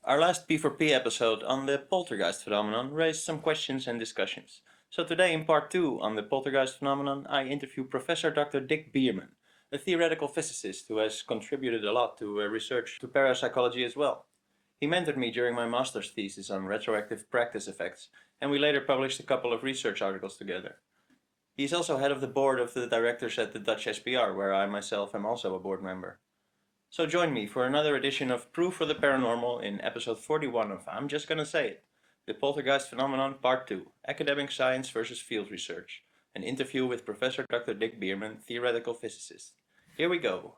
Our last P4P episode on the Poltergeist Phenomenon raised some questions and discussions. So today in part 2 on the Poltergeist Phenomenon, I interview Professor Dr. Bierman, a theoretical physicist who has contributed a lot to research to parapsychology as well. He mentored me during my master's thesis on retroactive practice effects, and we later published a couple of research articles together. He is also head of the board of the directors at the Dutch SPR, where I myself am also a board member. So join me for another edition of Proof for the Paranormal in episode 41 of I'm Just Gonna Say It, the Poltergeist Phenomenon Part 2, Academic Science versus Field Research, an interview with Professor Dr. Bierman, theoretical physicist. Here we go.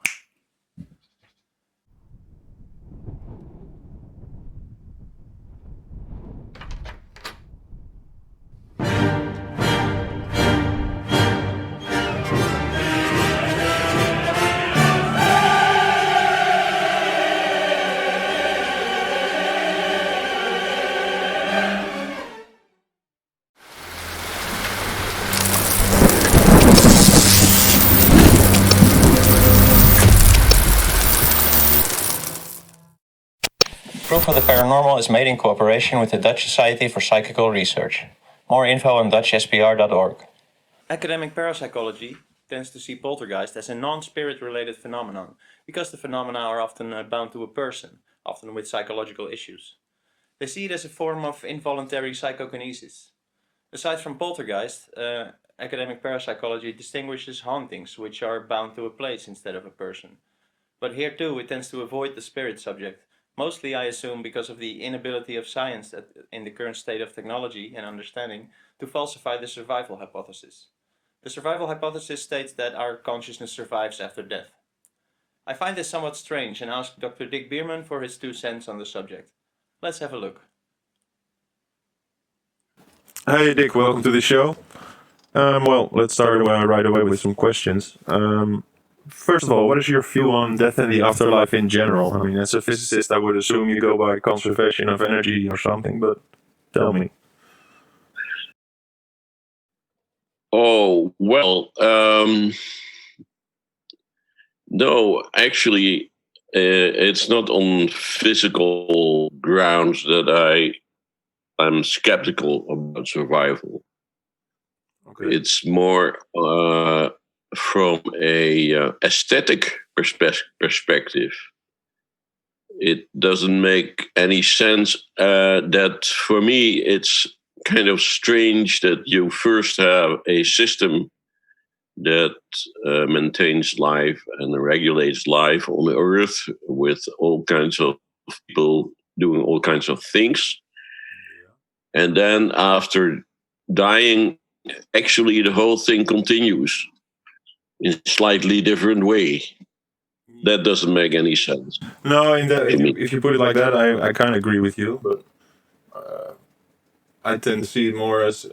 Proof of the Paranormal is made in cooperation with the Dutch Society for Psychical Research. More info on dutchspr.org. Academic parapsychology tends to see poltergeist as a non-spirit related phenomenon, because the phenomena are often bound to a person, often with psychological issues. They see it as a form of involuntary psychokinesis. Aside from poltergeist, academic parapsychology distinguishes hauntings, which are bound to a place instead of a person. But here too, it tends to avoid the spirit subject, mostly I assume because of the inability of science in the current state of technology and understanding to falsify the survival hypothesis. The survival hypothesis states that our consciousness survives after death. I find this somewhat strange and ask Dr. Bierman for his 2 cents on the subject. Let's have a look. Hey Dick, welcome to the show. Well, let's start right away with some questions. First of all, what is your view on death and the afterlife in general? I mean, as a physicist, I would assume you go by conservation of energy or something, but tell me. Oh, well, no, actually, it's not on physical grounds that I'm skeptical about survival. Okay. It's more from a aesthetic perspective. It doesn't make any sense that for me it's kind of strange that you first have a system that maintains life and regulates life on the earth with all kinds of people doing all kinds of things. And then after dying, actually the whole thing continues in a slightly different way. That doesn't make any sense. No, if you put it like that, I kind of agree with you, but I tend to see it more as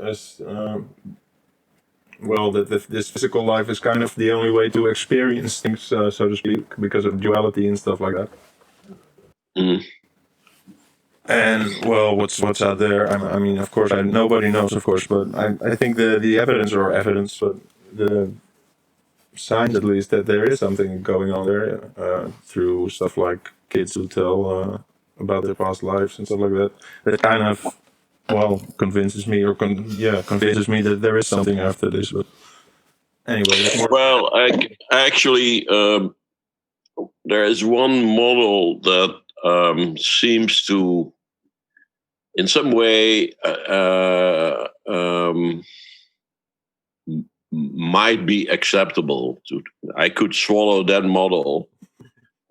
well, that this physical life is kind of the only way to experience things, so to speak, because of duality and stuff like that. Mm. And well, what's out there? I mean, of course, nobody knows, of course, but I think the evidence, but the signs at least that there is something going on there through stuff like kids who tell about their past lives and stuff like that. That kind of convinces me, convinces me that there is something after this. But anyway, well, actually, there is one model that seems to, in some way, might be acceptable. I could swallow that model,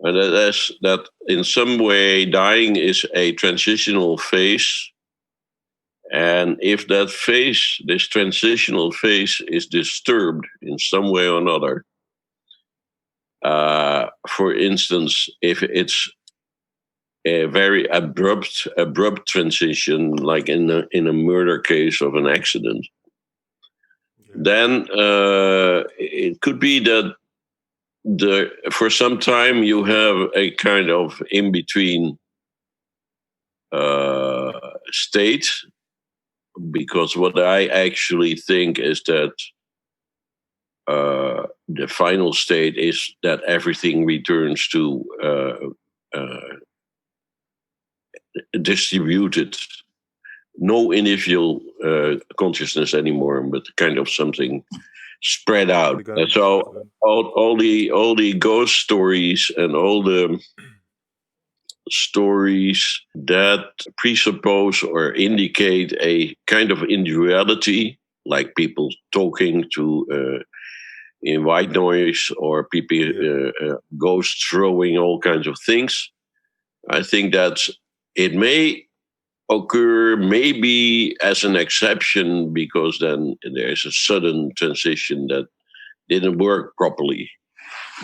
and that is that in some way dying is a transitional phase. And if that phase, this transitional phase, is disturbed in some way or another, for instance, if it's a very abrupt transition, like in a murder case of an accident, then it could be that for some time you have a kind of in between state. Because what I actually think is that the final state is that everything returns to distributed, no individual consciousness anymore, but kind of something spread out. And so all the ghost stories and all the stories that presuppose or indicate a kind of individuality, like people talking to in white noise or people ghosts throwing all kinds of things. I think that it may occur maybe as an exception, because then there's a sudden transition that didn't work properly.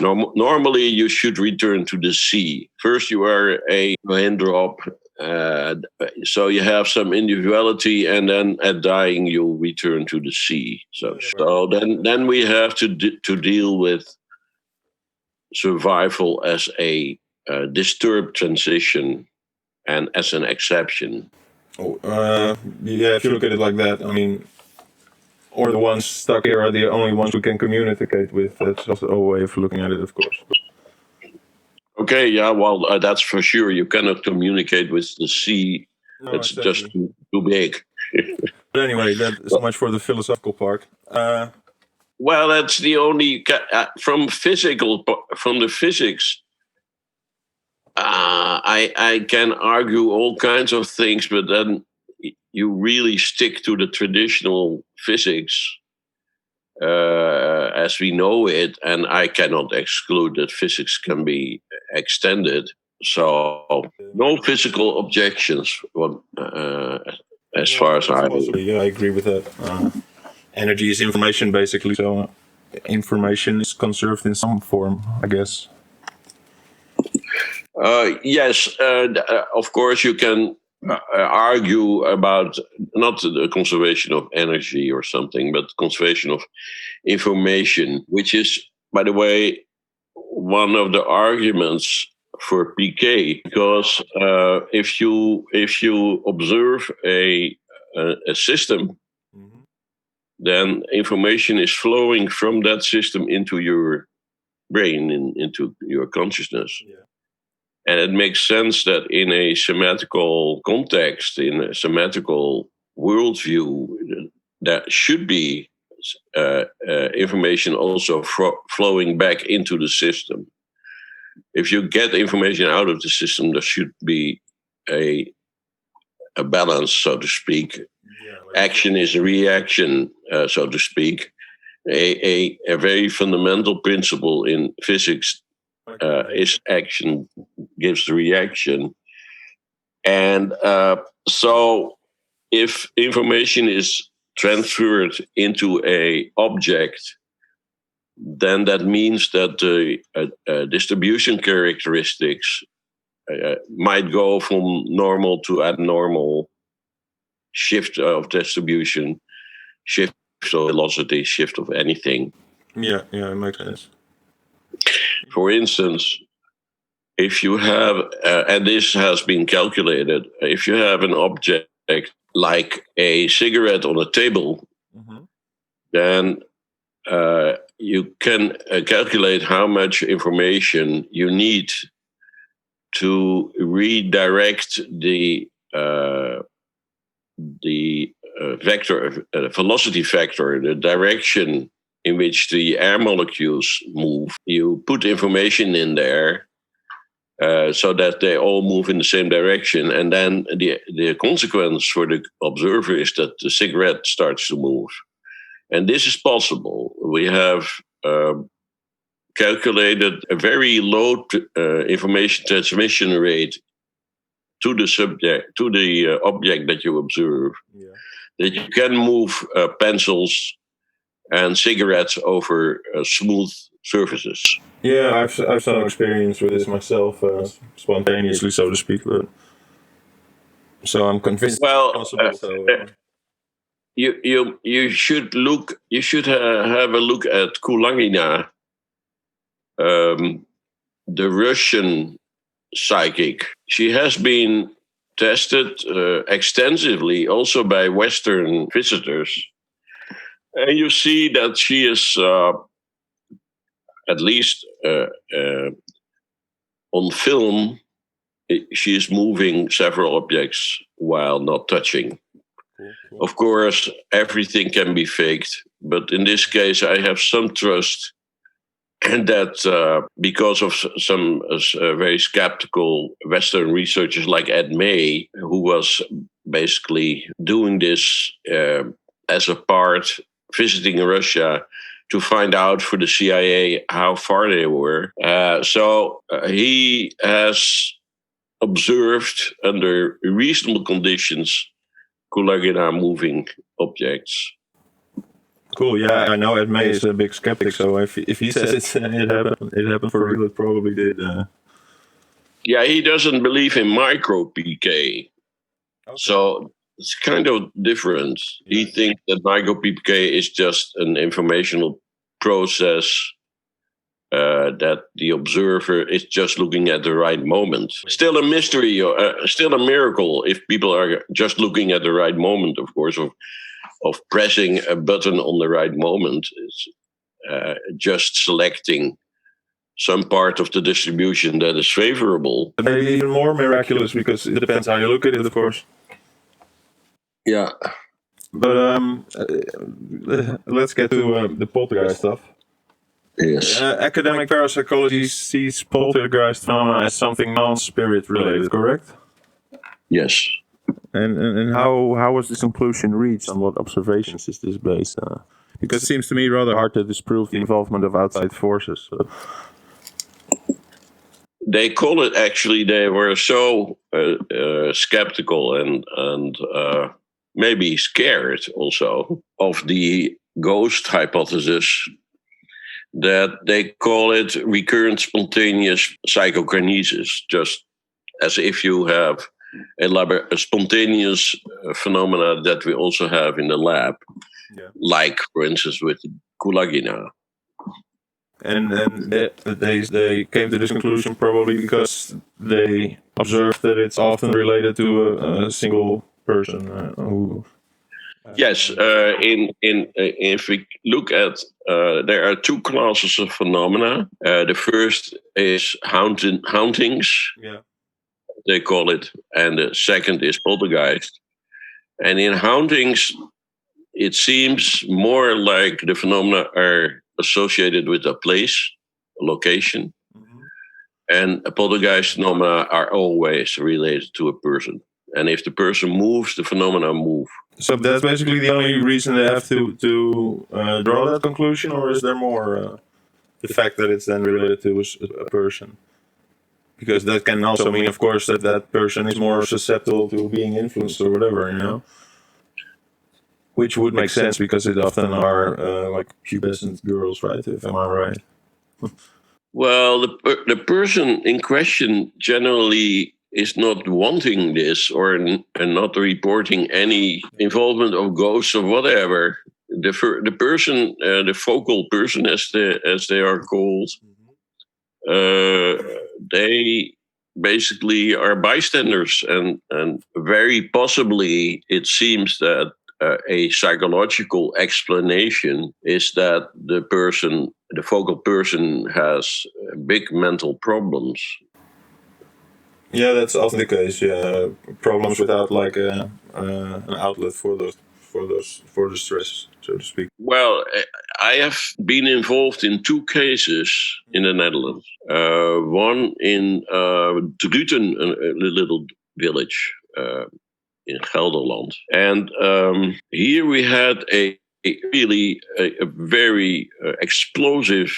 Normally, you should return to the sea. First, you are a hand drop, so you have some individuality, and then at dying, you return to the sea. So then we have to deal with survival as a disturbed transition and as an exception. Yeah, if you look at it like that, I mean, or the ones stuck here are the only ones we can communicate with. That's also a way of looking at it, of course. Okay, yeah, well, that's for sure. You cannot communicate with the sea. No, it's exactly. Just too big. But anyway, that's so much for the philosophical part. Well, that's the only from the physics. I can argue all kinds of things, but then you really stick to the traditional physics as we know it, and I cannot exclude that physics can be extended. So no physical objections as far as I... Yeah, I agree with that. Energy is information, basically, so information is conserved in some form, I guess. Yes, of course you can argue about not the conservation of energy or something, but conservation of information, which is, by the way, one of the arguments for PK, because if you observe a system, mm-hmm. then information is flowing from that system into your brain, into your consciousness. Yeah. And it makes sense that in a semantical context, in a semantical worldview, there should be information also flowing back into the system. If you get information out of the system, there should be a balance, so to speak. Yeah, action is a reaction, so to speak. A very fundamental principle in physics is action gives the reaction. And so if information is transferred into a object, then that means that the distribution characteristics might go from normal to abnormal, shift of distribution, shift of velocity, shift of anything. Yeah, it makes sense. For instance, if you have, and this has been calculated, if you have an object like a cigarette on a table, mm-hmm. then you can calculate how much information you need to redirect the vector, velocity vector, the direction in which the air molecules move. You put information in there so that they all move in the same direction, and then the consequence for the observer is that the cigarette starts to move. And this is possible. We have calculated a very low information transmission rate to the subject, to the object that you observe, that you can move pencils and cigarettes over smooth surfaces. Yeah, I've some experience with this myself, spontaneously, so to speak. But so I'm convinced it's possible. You should look. You should have a look at Kulangina, the Russian psychic. She has been tested extensively, also by Western visitors, and you see that she is at least on film she is moving several objects while not touching. Cool. Of course, everything can be faked, but in this case, I have some trust. And that because of some very skeptical Western researchers like Ed May, who was basically doing this as a part, visiting Russia to find out for the CIA how far they were. So he has observed under reasonable conditions Kulagina moving objects. Cool. Yeah, I know Ed May is a big skeptic, so if he says it happened for real, it probably did. Yeah, he doesn't believe in micro PK. Okay. So it's kind of different. Yeah. He thinks that micro PK is just an informational process that the observer is just looking at the right moment. Still a mystery, still a miracle if people are just looking at the right moment, of course, of pressing a button on the right moment. It's just selecting some part of the distribution that is favorable. Maybe even more miraculous because it depends how you look at it, of course. Yeah. But let's get to the poltergeist stuff. Yes. Academic parapsychology sees poltergeist phenomena as something non-spirit related, correct? Yes. And how was this conclusion reached? On what observations is this based? Because it seems to me rather hard to disprove the involvement of outside forces. They call it, actually, they were so skeptical and maybe scared also of the ghost hypothesis that they call it recurrent spontaneous psychokinesis, just as if you have a spontaneous phenomena that we also have in the lab, like, for instance, with Kulagina. And they came to this conclusion probably because they observed that it's often related to a single person who... Yes, if we look at, there are two classes of phenomena. The first is hauntings, they call it, and the second is poltergeist. And in hauntings, it seems more like the phenomena are associated with a place, a location, and poltergeist phenomena are always related to a person. And if the person moves, the phenomena move. So that's basically the only reason they have to draw that conclusion, or is there more? The fact that it's then related to a person, because that can also mean, of course, that that person is more susceptible to being influenced or whatever, you know. Which would make sense because it often are like pubescent girls, right? If am I right? Well, the person in question generally is not wanting this or not reporting any involvement of ghosts or whatever. The person, the focal person, as they are called, they basically are bystanders, and very possibly it seems that a psychological explanation is that the focal person has big mental problems. Yeah, that's often the case. Yeah, problems without like an outlet for the stress, so to speak. Well, I have been involved in two cases in the Netherlands. One in Druten, a little village in Gelderland, and here we had a really very explosive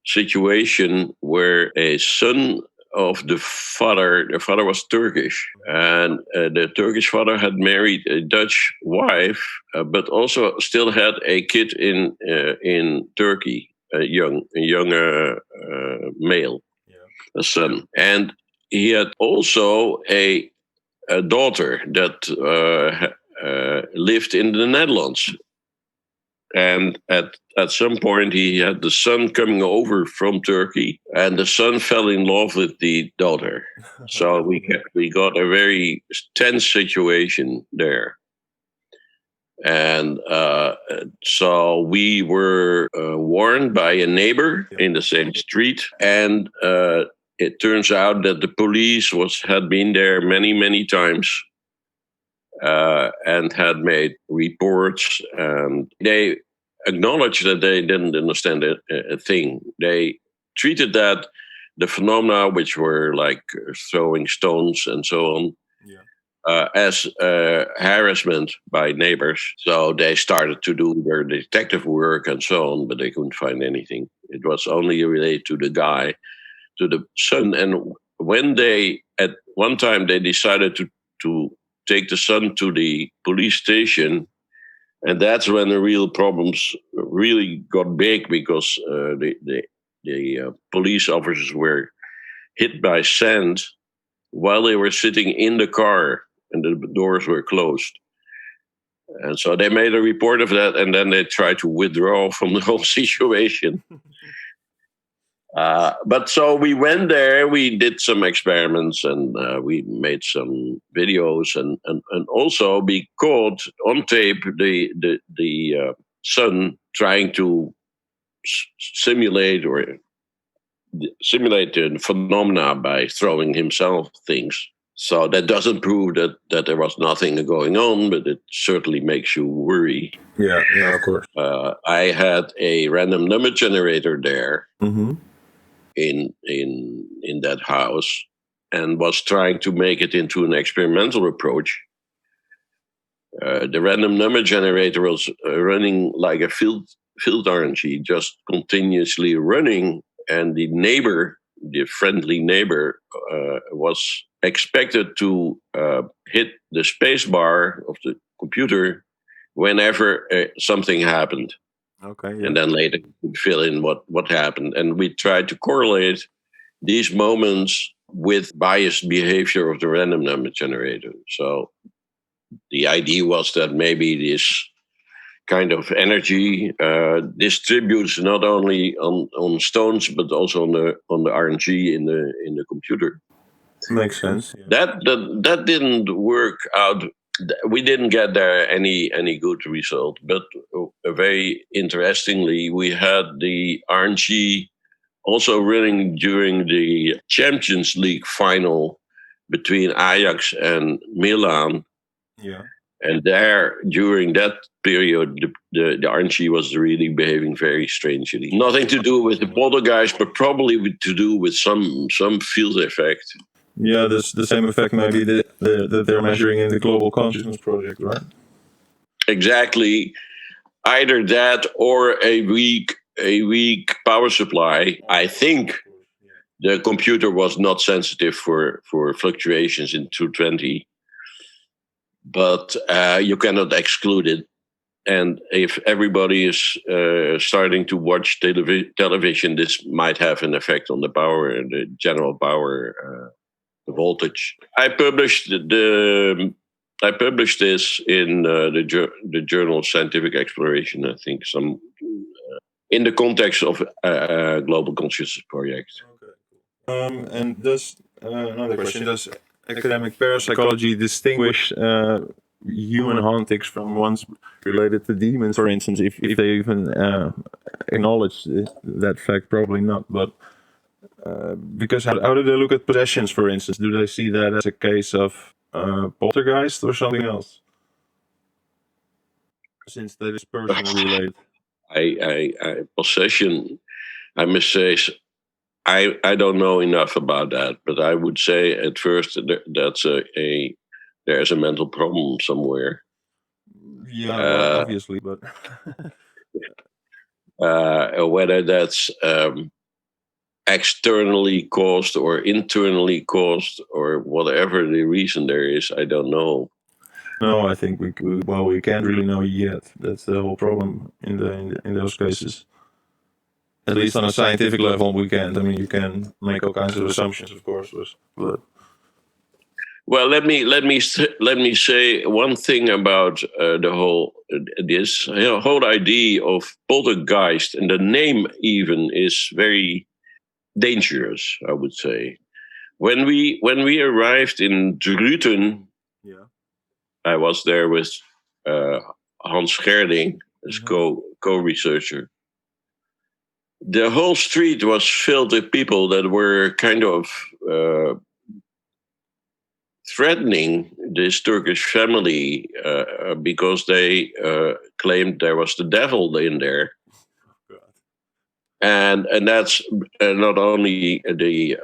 situation where a son of the father was Turkish, and the Turkish father had married a Dutch wife, but also still had a kid in Turkey, a young male, a son, and he had also a daughter that lived in the Netherlands. And at some point, he had the son coming over from Turkey, and the son fell in love with the daughter. So we got a very tense situation there. And so we were warned by a neighbor in the same street, and it turns out that the police had been there many times and had made reports, and they acknowledged that they didn't understand a thing. They treated that the phenomena, which were like throwing stones and so on, as harassment by neighbors. So they started to do their detective work and so on, but they couldn't find anything. It was only related to the guy, to the son. And when they, at one time, they decided to take the son to the police station, and that's when the real problems really got big, because the police officers were hit by sand while they were sitting in the car and the doors were closed. And so they made a report of that, and then they tried to withdraw from the whole situation. But so we went there, we did some experiments, and we made some videos, and also we caught on tape the son trying to simulate the phenomena by throwing himself things. So that doesn't prove that there was nothing going on, but it certainly makes you worry. Yeah, of course. I had a random number generator there. Mm-hmm. In that house, and was trying to make it into an experimental approach. The random number generator was running like a field RNG, just continuously running, and the friendly neighbor, was expected to hit the space bar of the computer whenever something happened. Okay. Yeah. And then later fill in what happened. And we tried to correlate these moments with biased behavior of the random number generator. So the idea was that maybe this kind of energy distributes not only on stones, but also on the RNG in the computer. Makes sense. Yeah. That didn't work out. We didn't get there any good result, but very interestingly, we had the RNG also running during the Champions League final between Ajax and Milan. Yeah. And there, during that period, the RNG was really behaving very strangely. Nothing to do with the poltergeist, but probably to do with some field effect. Yeah, the same effect maybe that they're measuring in the Global Consciousness Project, right? Exactly. Either that or a weak power supply. I think the computer was not sensitive for fluctuations in 220, but you cannot exclude it. And if everybody is starting to watch television, this might have an effect on the power and the general power. The voltage. I published this in the journal Scientific Exploration. I think some in the context of Global Consciousness Project. Okay. And does another question? Does academic parapsychology distinguish human hauntings from ones related to demons, for instance? If they even acknowledge that fact, probably not. But because how do they look at possessions, for instance? Do they see that as a case of poltergeist or something else? Since that is personally related. I possession, I must say, I don't know enough about that, but I would say at first that's there's a mental problem somewhere. Yeah, well, obviously, but whether that's externally caused or internally caused or whatever the reason there is, I don't know. No, I think we can't really know yet. That's the whole problem in those cases. At least on a scientific level, we can't. I mean, you can make all kinds of assumptions, of course, but. Well, let me say one thing about the whole this whole idea of poltergeist, and the name even is very dangerous, I would say. When we arrived in Druten, Yeah. I was there with Hans Gerding as co-researcher. the whole street was filled with people that were kind of threatening this Turkish family because they claimed there was the devil in there. And that's not only the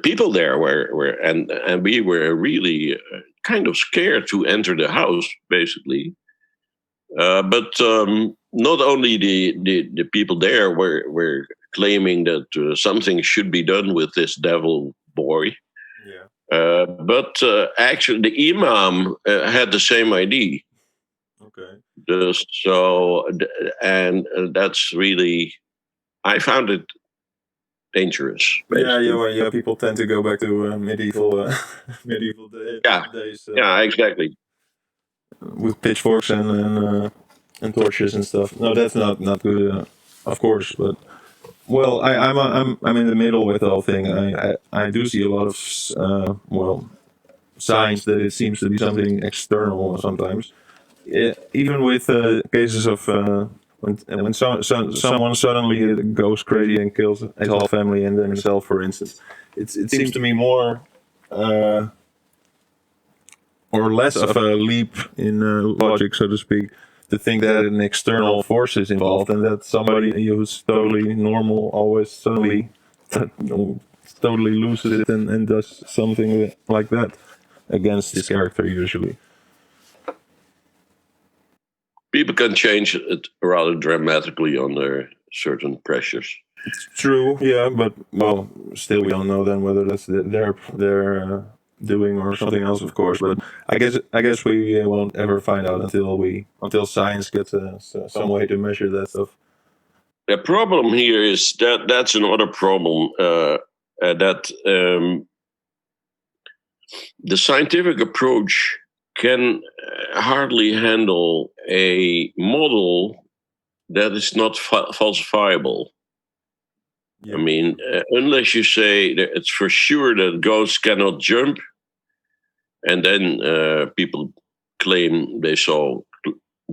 people there were and we were really kind of scared to enter the house, basically. But not only the people there were claiming that something should be done with this devil boy. Yeah. But actually, the imam had the same idea. Okay. And that's really, I found it dangerous. Yeah. People tend to go back to medieval days. Yeah, exactly. With pitchforks and torches and stuff. No, that's not good, of course. But well, I'm in the middle with the whole thing. I do see a lot of signs that it seems to be something external sometimes. Even with cases of when someone suddenly goes crazy and kills his whole family and then himself, for instance, it seems to me more or less of a leap in logic, so to speak, to think that an external force is involved and that somebody who's totally normal always suddenly totally loses it and does something like that against his character usually. People can change it rather dramatically under certain pressures. It's true, yeah, but well, still we don't know then whether that's their doing or something else, of course. But I guess we won't ever find out until science gets some way to measure that stuff. The problem here is that's another problem that the scientific approach can hardly handle a model that is not falsifiable. Yeah. I mean, unless you say that it's for sure that ghosts cannot jump, and then people claim they saw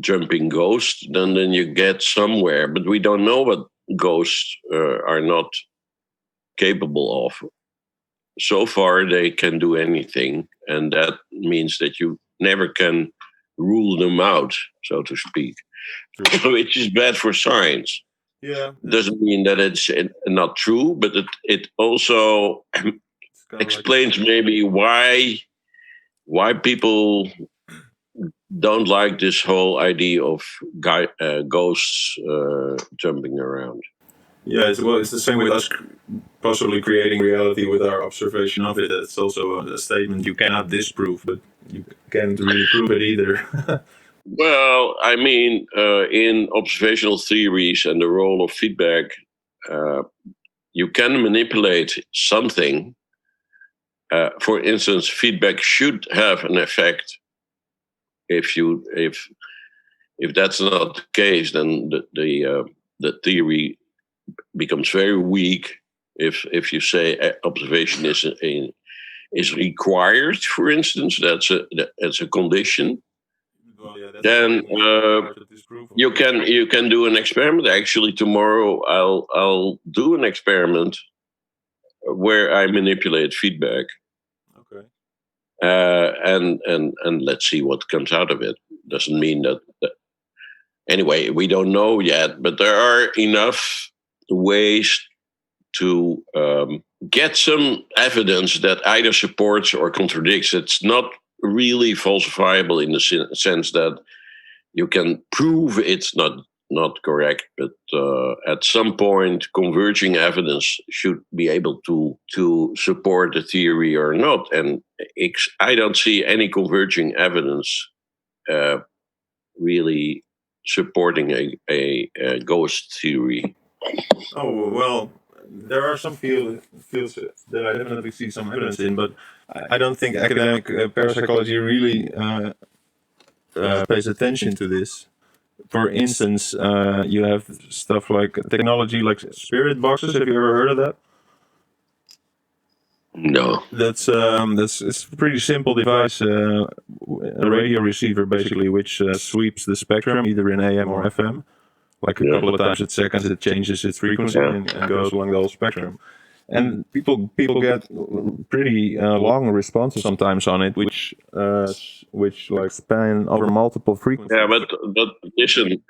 jumping ghosts, then you get somewhere. But we don't know what ghosts are not capable of. So far, they can do anything, and that means that you never can rule them out, so to speak, which is bad for science. Yeah, doesn't mean that it's not true, but it also explains maybe why people don't like this whole idea of ghosts jumping around. Yeah, it's the same with us possibly creating reality with our observation of it. It's also a statement you cannot disprove, but you can't really prove it either. Well, I mean, in observational theories and the role of feedback, you can manipulate something. For instance, feedback should have an effect. If that's not the case, then the theory becomes very weak. If you say observation is required, for instance, that's a condition. Well, yeah, then you can do an experiment. Actually, tomorrow I'll do an experiment where I manipulate feedback. Okay. And let's see what comes out of it. Doesn't mean that anyway, we don't know yet, but there are enough ways to get some evidence that either supports or contradicts. It's not really falsifiable in the sense that you can prove it's not correct, but at some point converging evidence should be able to support the theory or not. And I don't see any converging evidence really supporting a ghost theory. Oh, well, there are some fields that I definitely see some evidence in, but I don't think academic parapsychology really pays attention to this. For instance, you have stuff like technology like spirit boxes. Have you ever heard of that? No. That's it's a pretty simple device, a radio receiver basically, which sweeps the spectrum either in AM or FM, like a couple of times a second, it changes its frequency and goes along the whole spectrum. And people get pretty long responses sometimes on it, which like span over multiple frequencies. Yeah, but listen,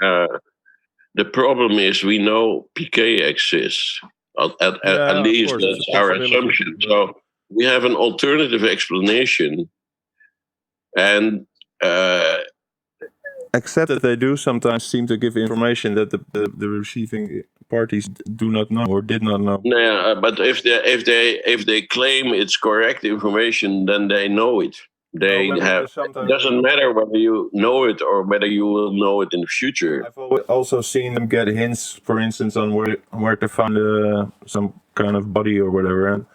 the problem is we know PK exists. At least that's our assumption. So we have an alternative explanation, and except that they do sometimes seem to give information that the receiving parties do not know or did not know. Yeah, but if they claim it's correct information, then they know it. They have. It doesn't matter whether you know it or whether you will know it in the future. I've also seen them get hints, for instance, on where to find some kind of body or whatever, and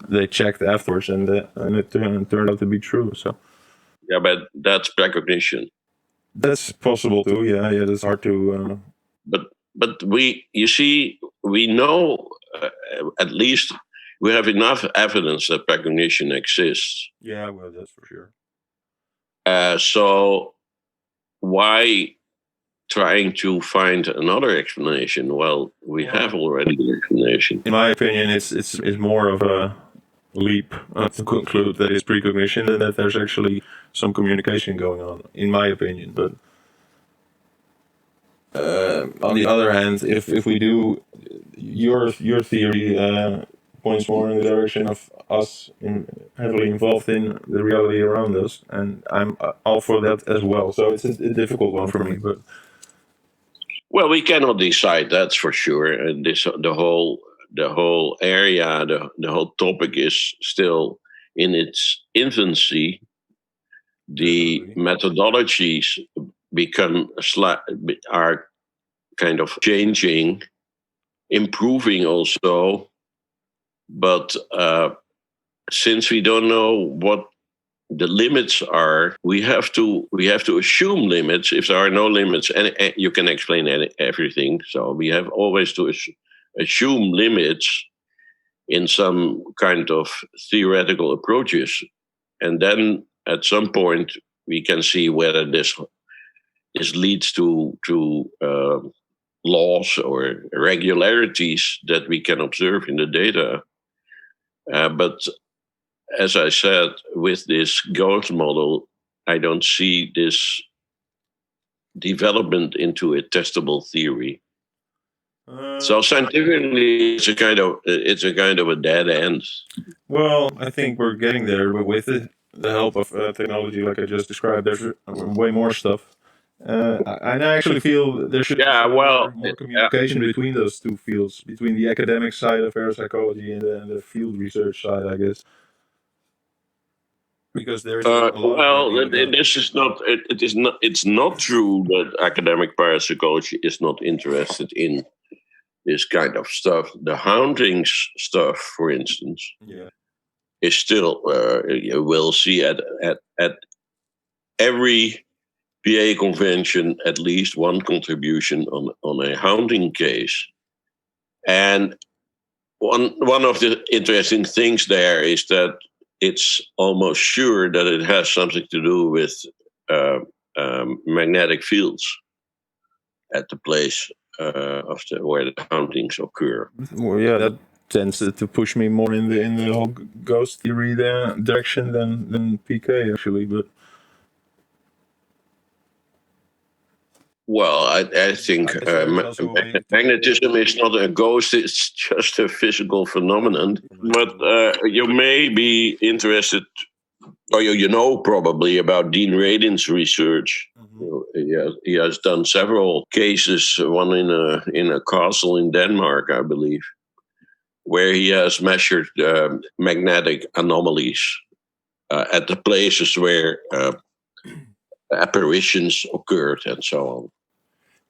they checked afterwards, and it turned out to be true. So. Yeah, but that's precognition. That's possible too. Yeah, that's hard to. But we know at least we have enough evidence that precognition exists. Yeah, well, that's for sure. So why trying to find another explanation? Well, we have already the explanation. In my opinion, it's more of a leap to conclude that it's precognition than that there's actually some communication going on. In my opinion, but. On the other hand, if we do, your theory points more in the direction of us heavily involved in the reality around us, and I'm all for that as well. So it's a difficult one for me, but well, we cannot decide, that's for sure. And the whole area, the whole topic is still in its infancy. The methodologies are kind of changing, improving also, but since we don't know what the limits are, we have to assume limits. If there are no limits, and you can explain everything, so we have always to assume limits in some kind of theoretical approaches, and then at some point we can see whether this leads to laws or regularities that we can observe in the data. But as I said, with this ghost model, I don't see this development into a testable theory. So scientifically, it's a kind of a dead end. Well, I think we're getting there, but with the help of technology, like I just described, there's way more stuff. I actually feel there should be more communication between those two fields, between the academic side of parapsychology and the field research side, I guess. Because there is this is not. It's not true that academic parapsychology is not interested in this kind of stuff. The hauntings stuff, for instance, is still. You will see at every PA convention at least one contribution on a haunting case, and one of the interesting things there is that it's almost sure that it has something to do with magnetic fields at the place where the hauntings occur. Well, yeah, that tends to push me more in the whole ghost theory direction than PK actually, but. Well, I think magnetism is not a ghost, it's just a physical phenomenon. But you may be interested, or you know probably about Dean Radin's research. Mm-hmm. He has done several cases, one in a castle in Denmark, I believe, where he has measured magnetic anomalies at the places where apparitions occurred and so on.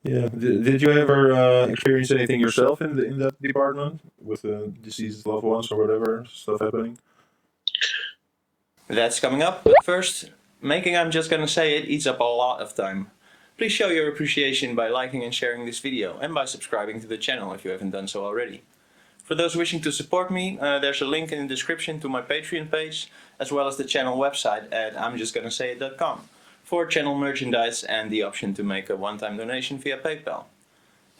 Yeah. Did you ever experience anything yourself in that department with deceased loved ones or whatever stuff happening? That's coming up. But first, I'm just gonna say it eats up a lot of time. Please show your appreciation by liking and sharing this video and by subscribing to the channel if you haven't done so already. For those wishing to support me, there's a link in the description to my Patreon page, as well as the channel website at imjustgonnasayit.com. for channel merchandise and the option to make a one-time donation via PayPal.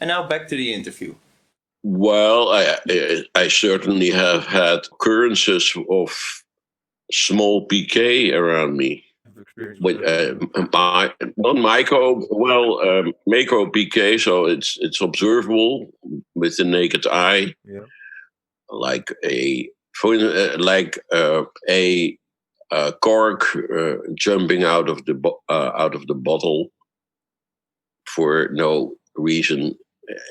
And now back to the interview. Well, I certainly have had occurrences of small PK around me. Not micro, macro PK, so it's observable with the naked eye, like a cork jumping out of the bottle for no reason,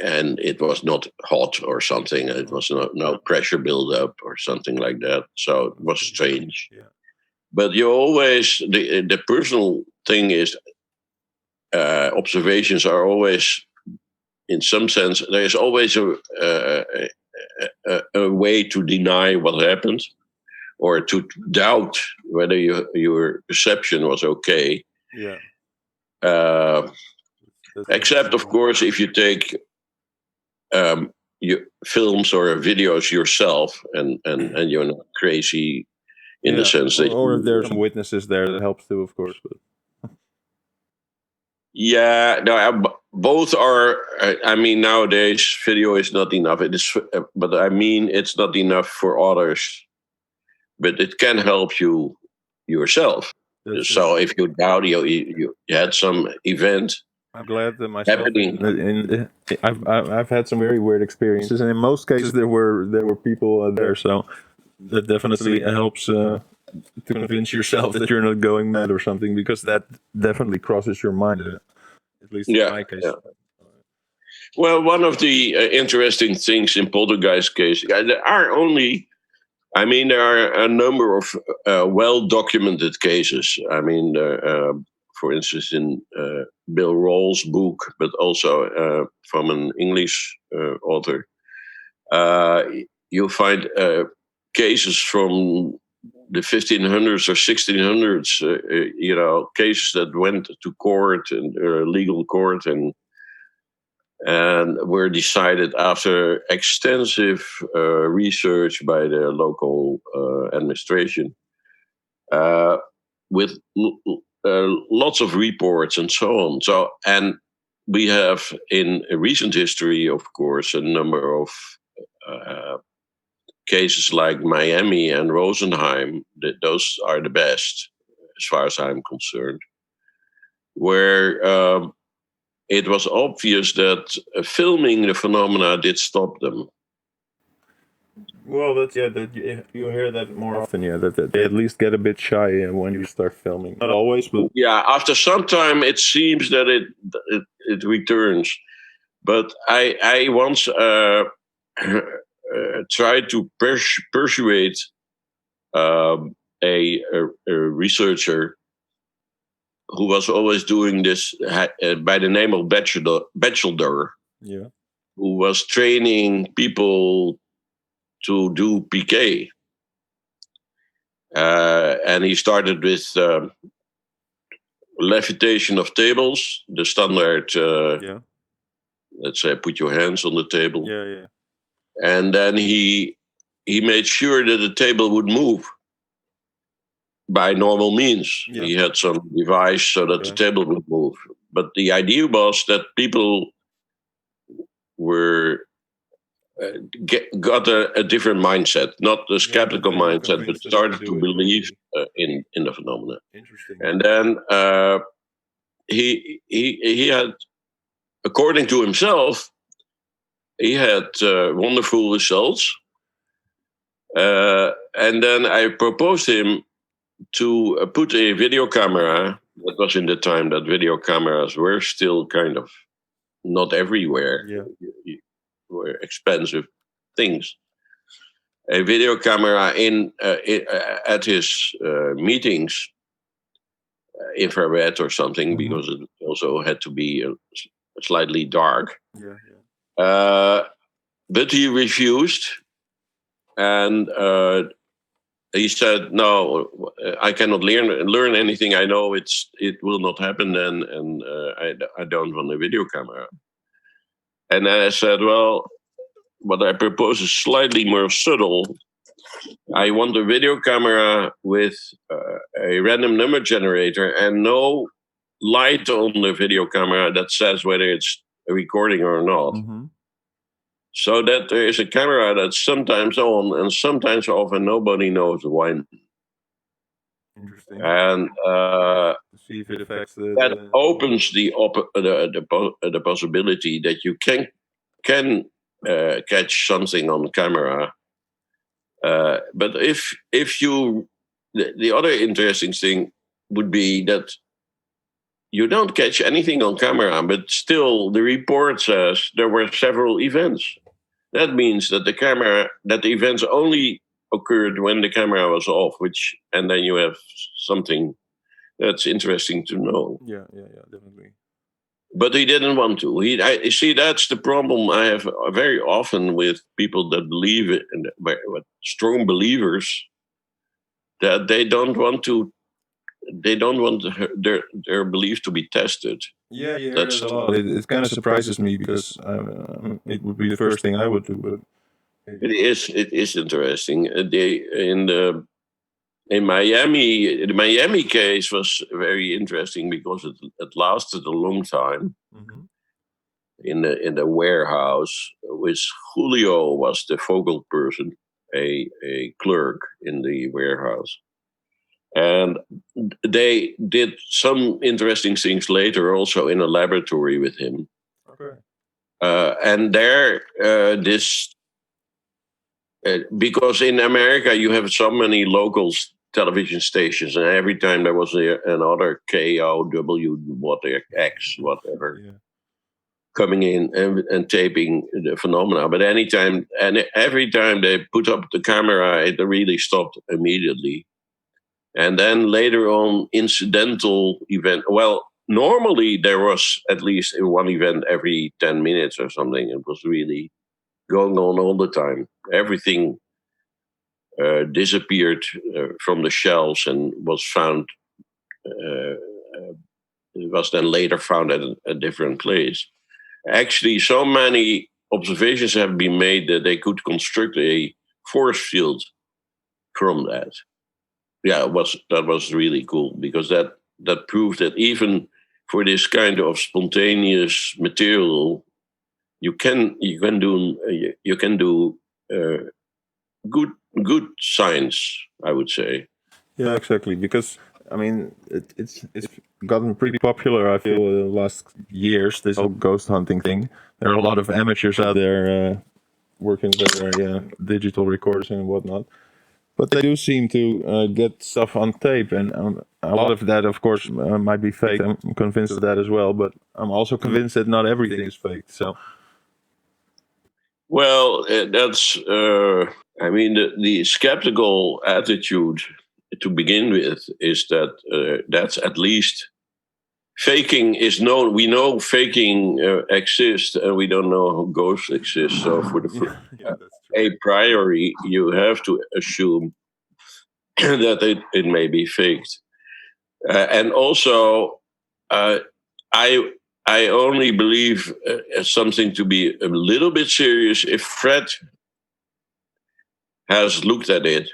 and it was not hot or something. It was no pressure buildup or something like that. So it was strange. Yeah. But you always the personal thing is observations are always, in some sense, there is always a way to deny what happened, or to doubt whether your perception was okay. Yeah. Except, of course, if you take your films or videos yourself, and you're not crazy in the sense that, or if there's some witnesses there, that helps too, of course. But yeah, no, both are. I mean, nowadays video is not enough. It is, but I mean, it's not enough for others. But it can help you yourself. So if you doubt, you had some event. I'm glad that myself happening. I've had some very weird experiences, and in most cases there were people there. So that definitely helps to convince yourself that you're not going mad or something, because that definitely crosses your mind. At least in my case. Yeah. Well, one of the interesting things in poltergeist cases, there are a number of well-documented cases. I mean, for instance, in Bijl Roll's book, but also from an English author, you'll find cases from the 1500s or 1600s, cases that went to court and legal court and were decided after extensive research by the local administration, with lots of reports and so on. So, and we have in recent history, of course, a number of cases like Miami and Rosenheim. Those are the best, as far as I'm concerned, where it was obvious that filming the phenomena did stop them. Well, you hear that more often, that they at least get a bit shy when you start filming. Not always, but yeah, after some time, it seems that it returns. But I once tried to persuade a researcher who was always doing this by the name of Bijl, who was training people to do PK. And he started with levitation of tables, the standard, let's say, put your hands on the table. Yeah. And then he made sure that the table would move by normal means. Yeah. He had some device so that the table would move. But the idea was that people were got a different mindset, not a skeptical mindset, but started to believe in the phenomena. Interesting. And then he had, according to himself, he had wonderful results. And then I proposed him to put a video camera. That was in the time that video cameras were still kind of not everywhere. Yeah. Were expensive things. A video camera at his meetings, infrared or something, because it also had to be slightly dark. Yeah. But he refused, and he said, "No, I cannot learn anything. I know it will not happen then, and I don't want a video camera." And I said, "Well, what I propose is slightly more subtle. I want a video camera with a random number generator and no light on the video camera that says whether it's recording or not. Mm-hmm. So that there is a camera that's sometimes on and sometimes off, and nobody knows why. Interesting. And See if it affects that opens the possibility that you can catch something on camera. But if you, the other interesting thing would be that you don't catch anything on camera, but still the report says there were several events. That means that the events only occurred when the camera was off, and then you have something that's interesting to know. Yeah, definitely. But he didn't want to. I see, that's the problem I have very often with people that believe it, and strong believers, that they don't want their belief to be tested. Yeah, you hear that a lot. It kind of surprises me because it would be the first thing I would do. But it is interesting. In Miami, the Miami case was very interesting because it lasted a long time. Mm-hmm. In the warehouse, which Julio was the focal person, a clerk in the warehouse. And they did some interesting things later also in a laboratory with him. Okay. And there, because in America you have so many local television stations, and every time there was another KOW, whatever, coming in and taping the phenomena. But every time they put up the camera, it really stopped immediately. And then later on, incidental event. Well, normally there was at least one event every 10 minutes or something. It was really going on all the time. Everything disappeared from the shelves and was found. It was then later found at a different place. Actually, so many observations have been made that they could construct a force field from that. Yeah, that was really cool, because that proved that even for this kind of spontaneous material, you can do good science, I would say. Yeah, exactly. Because I mean, it's gotten pretty popular. I feel the last years. This whole ghost hunting thing. There are a lot of amateurs out there working with their digital recorders and whatnot. But they do seem to get stuff on tape, and a lot of that, of course, might be fake. I'm convinced of that as well. But I'm also convinced that not everything is fake. So. Well, that's. I mean, the skeptical attitude to begin with is that that's at least faking is known. We know faking exists, and we don't know ghosts exist. So for the a priori, you have to assume that it may be faked. And also, I only believe something to be a little bit serious if Fred has looked at it.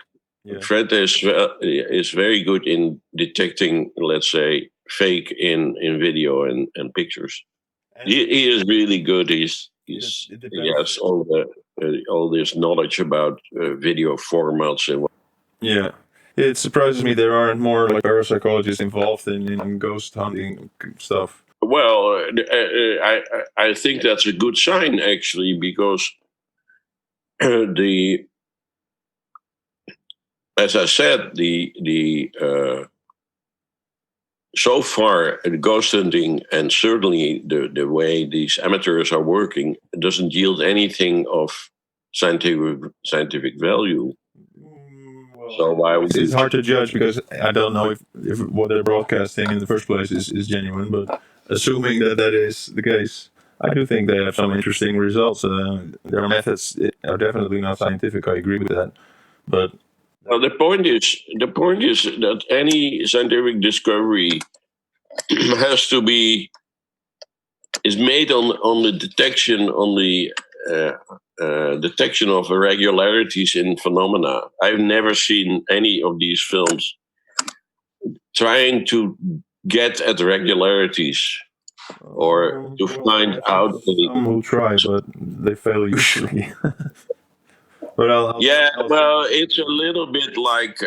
Yeah. Fred is very good in detecting, let's say, fake in video and pictures. He is really good. He has all this knowledge about video formats and. Yeah. It surprises me there aren't more like parapsychologists involved in ghost hunting stuff. Well, I think that's a good sign, actually, because as I said, so far the ghost hunting, and certainly the way these amateurs are working, doesn't yield anything of scientific value. So why would it's hard to judge, because I don't know if what they're broadcasting in the first place is genuine, but assuming that is the case, I do think they have some interesting results. Their methods are definitely not scientific. I agree with that, but well, the point is that any scientific discovery is made on the detection detection of irregularities in phenomena. I've never seen any of these films trying to get at regularities. or to Well, find I've seen out some who try, but they fail usually. But Yeah, I'll well, it's a little bit like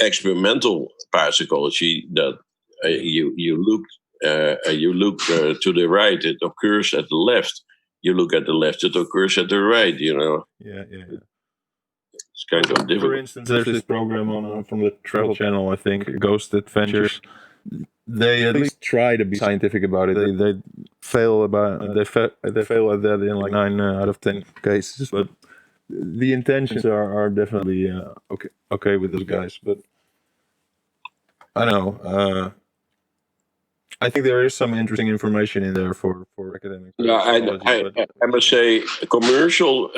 experimental parapsychology that you look to the right, it occurs at the left. You look at the left, it occurs at the right. yeah, yeah, yeah. It's kind of For difficult. instance, there's this program on from the Travel Channel, I think, Ghost Adventures. They at least try to be scientific about it. They fail they fail at that in like 9 out of 10 cases, but the intentions are definitely okay with those guys. But I don't know. I think there is some interesting information in there for academic No, psychology, but I must say, commercial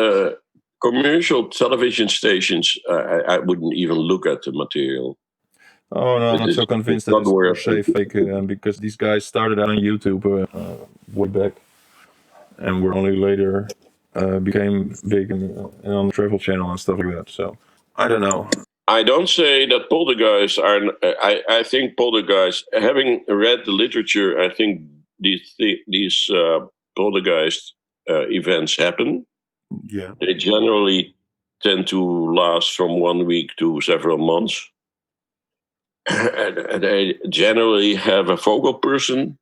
television stations, I wouldn't even look at the material. oh no, I'm not so It's convinced that not it's per worth se it. fake because these guys started out on YouTube way back, and were only later became big and on the Travel Channel and stuff like that. So I don't know. I don't say that poltergeists are. I think poltergeists. Having read the literature, I think these poltergeist events happen. Yeah. They generally tend to last from 1 week to several months. And they generally have a focal person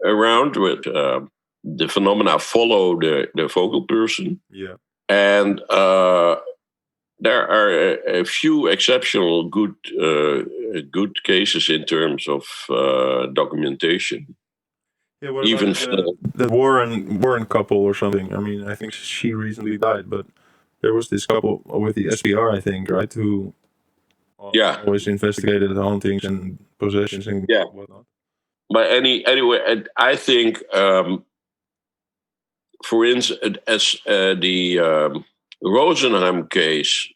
around with the phenomena follow the focal person. Yeah. And there are a few exceptional good cases in terms of documentation. Yeah. What Even about the Warren couple or something? I mean, I think she recently died, but there was this couple with the SPR, I think, right, who yeah, always investigated hauntings and possessions and yeah. whatnot. But anyway, I think, for instance, as the Rosenheim case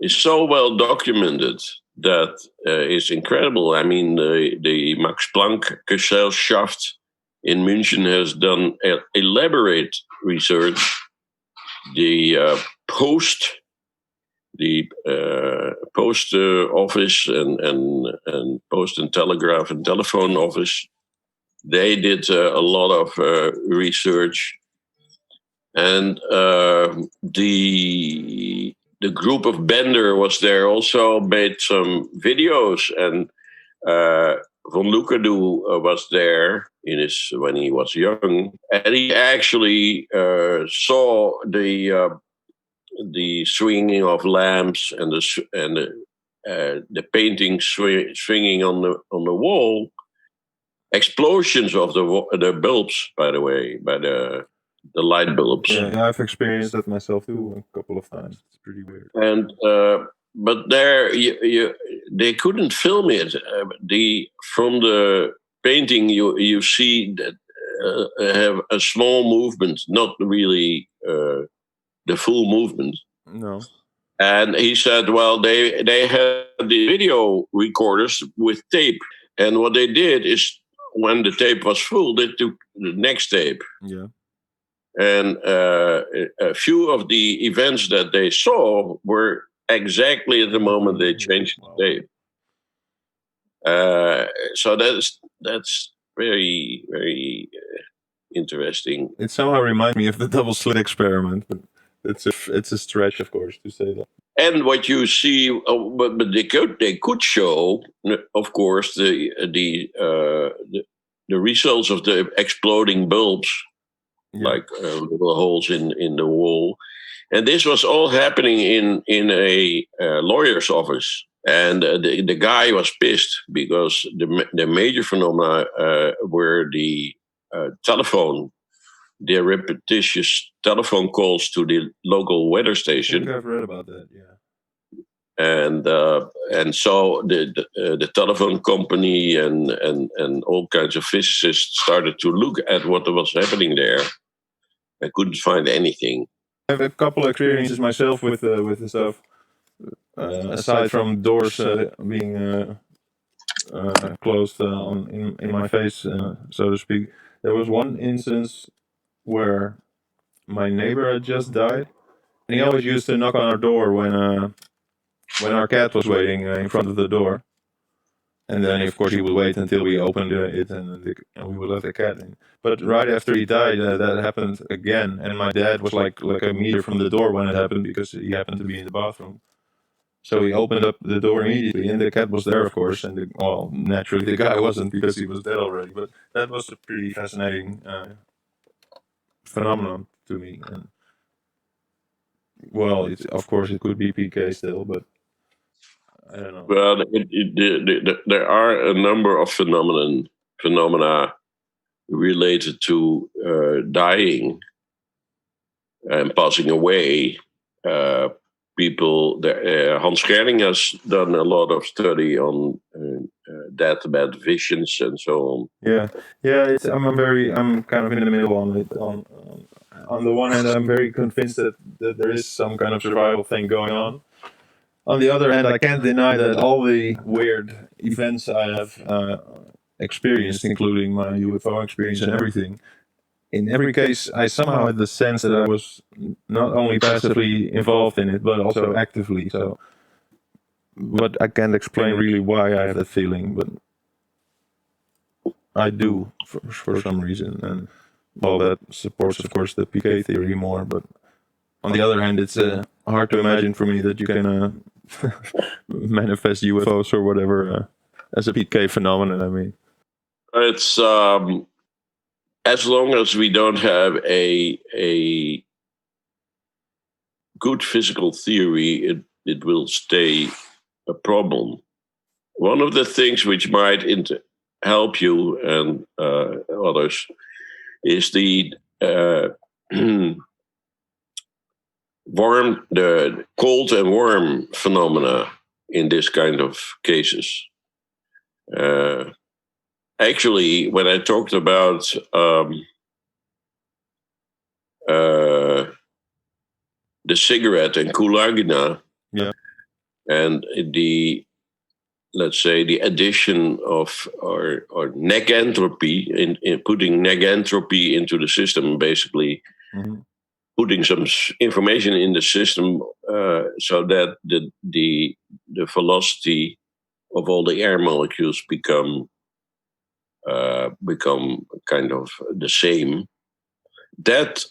is so well documented that it's incredible. I mean, the Max Planck Gesellschaft in München has done elaborate research. The post office and post and telegraph and telephone office, they did a lot of research, and the group of Bender was there also, made some videos, and von Lucadou was there when he was young, and he actually saw the swinging of lamps and the painting swinging on the wall, explosions of the bulbs, by the way, by the light bulbs. Yeah, I've experienced that myself too a couple of times. It's pretty weird. And but there, they couldn't film it. From the painting, you see that have a small movement, not really the full movement. No. And he said, well, they had the video recorders with tape, and what they did is, when the tape was full, they took the next tape. Yeah. And a few of the events that they saw were exactly at the moment they changed the tape. So that's very, very interesting. It somehow reminds me of the double slit experiment, but it's a stretch, of course, to say that. And what you see, but they could show, of course, the results of the exploding bulbs. Yeah. Like little holes in the wall, and this was all happening in a lawyer's office. And the guy was pissed because the major phenomena were the repetitious telephone calls to the local weather station. I think I've read about that. Yeah. And so the telephone company and all kinds of physicists started to look at what was happening there. I couldn't find anything. I have a couple of experiences myself with the stuff. Aside from doors being closed in my face, so to speak, there was one instance where my neighbor had just died, and he always used to knock on our door when our cat was waiting in front of the door. And then, of course, he would wait until we opened it and we would let the cat in. But right after he died, that happened again. And my dad was like a meter from the door when it happened because he happened to be in the bathroom. So he opened up the door immediately, and the cat was there, of course. And well, naturally, the guy wasn't because he was dead already. But that was a pretty fascinating phenomenon to me. And well, of course, it could be PK still, but I don't know. Well, there are a number of phenomena related to dying and passing away. People, Hans Gerling has done a lot of study on deathbed visions and so on. Yeah. I'm kind of in the middle on it. On the one hand, I'm very convinced that there is some kind of survival thing going on. On the other hand, I can't deny that all the weird events I have experienced, including my UFO experience and everything, in every case, I somehow had the sense that I was not only passively involved in it, but also actively. So, but I can't explain really why I have that feeling, but I do for some reason. And well, that supports, of course, the PK theory more. But on the other hand, it's hard to imagine for me that you can manifest UFOs or whatever as a PK phenomenon. I mean, it's as long as we don't have a good physical theory, it will stay a problem. One of the things which might help you and others is the the cold and warm phenomena in this kind of cases. Actually, when I talked about the cigarette and Kulagina, yeah, and let's say the addition of or negentropy in putting negentropy into the system, basically putting some information in the system so that the velocity of all the air molecules become kind of the same. That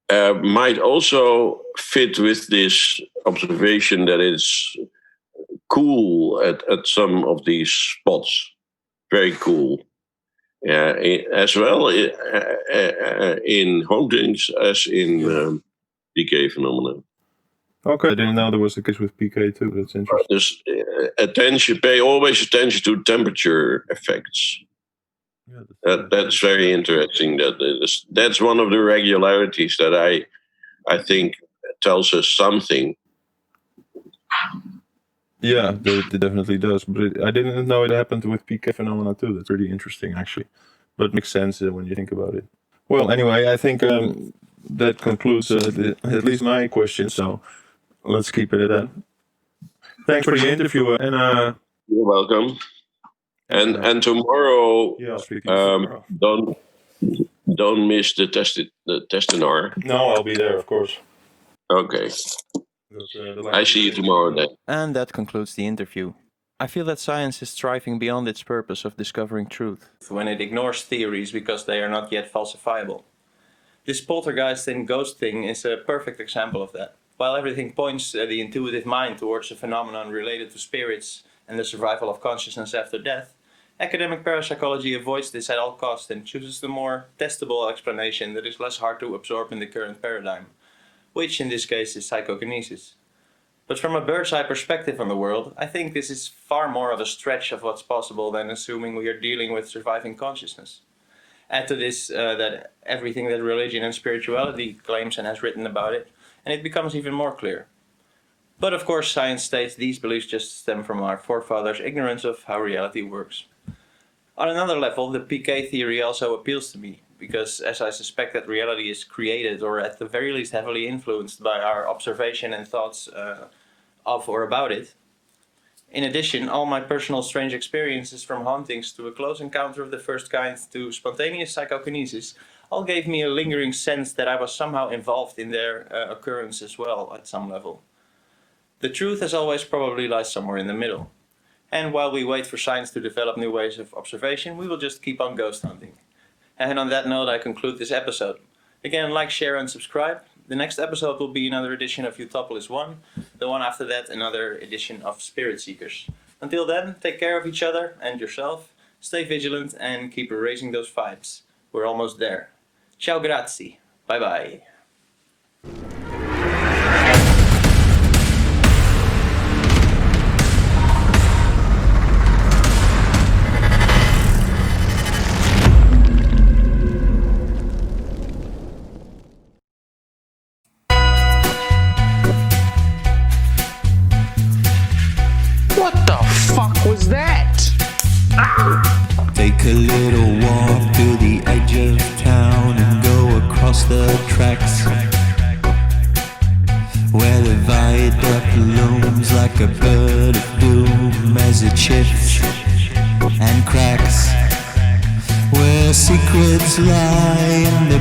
might also fit with this observation that it's cool at some of these spots, very cool. As well in hauntings as in PK phenomenon. Okay, I didn't know there was a case with PK too. That's interesting. There's pay always attention to temperature effects. Yeah, that's very interesting. That's one of the regularities that I think tells us something. Yeah, it definitely does. But I didn't know it happened with PK phenomena too. That's really interesting, actually. But it makes sense when you think about it. Well, anyway, I think that concludes at least my question. So let's keep it at that. Thanks for the interview, and you're welcome. And tomorrow, yeah, I'll speak to you tomorrow. Don't miss the testinar. No, I'll be there, of course. Okay. I see you tomorrow then. And that concludes the interview. I feel that science is striving beyond its purpose of discovering truth, when it ignores theories because they are not yet falsifiable. This poltergeist and ghost thing is a perfect example of that. While everything points the intuitive mind towards a phenomenon related to spirits and the survival of consciousness after death, academic parapsychology avoids this at all costs and chooses the more testable explanation that is less hard to absorb in the current paradigm, which in this case is psychokinesis. But from a bird's-eye perspective on the world, I think this is far more of a stretch of what's possible than assuming we are dealing with surviving consciousness. Add to this that everything that religion and spirituality claims and has written about it, and it becomes even more clear. But of course, science states these beliefs just stem from our forefathers' ignorance of how reality works. On another level, the PK theory also appeals to me, because as I suspect that reality is created or at the very least heavily influenced by our observation and thoughts of or about it. In addition, all my personal strange experiences from hauntings to a close encounter of the first kind to spontaneous psychokinesis all gave me a lingering sense that I was somehow involved in their occurrence as well at some level. The truth, as always, probably lies somewhere in the middle. And while we wait for science to develop new ways of observation, we will just keep on ghost hunting. And on that note, I conclude this episode. Again, like, share, and subscribe. The next episode will be another edition of Utopolis 1. The one after that, another edition of Spirit Seekers. Until then, take care of each other and yourself. Stay vigilant and keep raising those vibes. We're almost there. Ciao, grazie. Bye bye. What the fuck was that? Take a little walk to the edge of town and go across the tracks, where the viaduct looms like a bird of doom as it shifts and cracks, where secrets lie in the